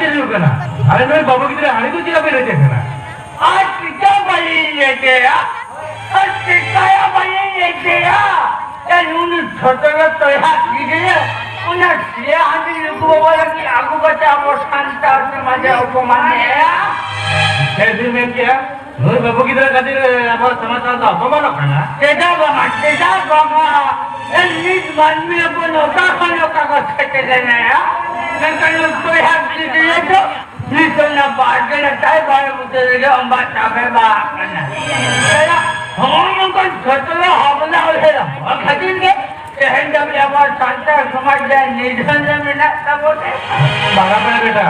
जरूर करना अरे मैं बाबू की तरह हानि तो चिरा पे रहते करना आज कितना बड़ी लेके या आज कितना बड़ी लेके या ये नून छोटे तो यार किधर उन्हें सिया हाथी लोगों वाला की आगू बचा वो शांता से मजा उपमान है कैसे में क्या नूर बाबू की तरह खातिर अब समाचार तो अपमान करना तेजा बाबा ये नीच मन में अपन होता खाने का कहते हैं या लेकिन तो यार किधर तो निकलना बाहर के टाइम बाहर मुझे ले हम बात चाहे बात करना हम लोग छोटे हमला हो रहा है खातिर के कहने जब यार शांता समाज जाए निधन में ना तब होते बारा पे बेटा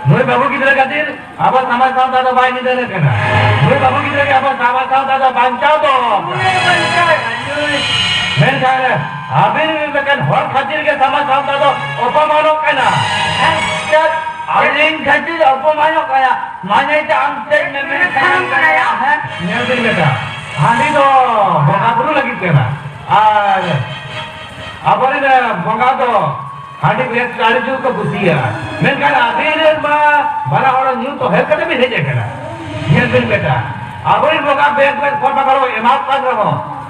नूर बाबू की तरह खातिर अब समाचार दादा भाई निधन करना नूर बाबू की तरह अब समाचार दादा बांचाओ तो मैं कह रहा अभी लेकिन हर खातिर के समाचार दादा अपमानो करना अलिंग खातिर अपमानो करा माने तो हम से में काम कराया है नहीं बेटा हानि तो बगादरू लगी तेरा और अब ने बगा तो हानि पे गाड़ी जो को बुसिया मैं कह रहा अभी ने बड़ा और न्यू तो है कदम भी नहीं देखना ये दिन बेटा अब इन बगा बैग में फोन करो एमात कर रहो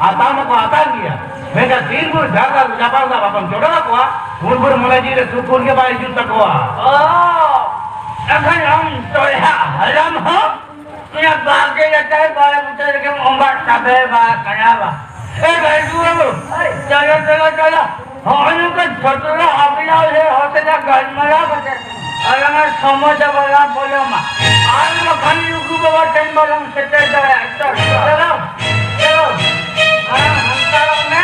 आता को आता लिया मैं कहा 3 बुर जागा जापाल दा अपन छोड़ा को 3 बुर मुलाजी रे सुकून के बाई जूता को ओ अगर हम तो हराम हो ये बागे जाता है बारे मुझे के मोहम्मद साबे बा करावा ए भाई तू चलो हम को छोटला अभिला है होते ना गलमरा बचे और मैं समझ वाला बोलो मा आज मैं खाली रुकू बाबा टाइम वाला से चलो हम चलो ना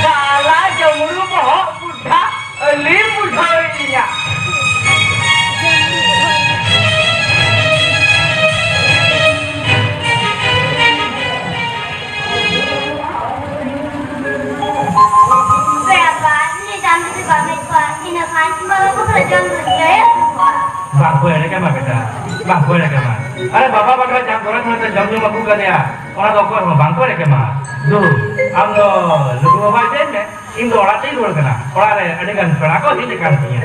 साला जमुरू को हो पुठा ली पुठा लिया बाप बोले क्या माँ बेटा बाप बोले क्या माँ अरे बाबा बकरा जब बोला था तो जब जो मकू कर दिया और तो कोई बाप बोले क्या माँ दो हम तो लोगों को बात है इन दो औरतें ही रोल करना और अरे अड़ेगन पड़ा को ही निकालती है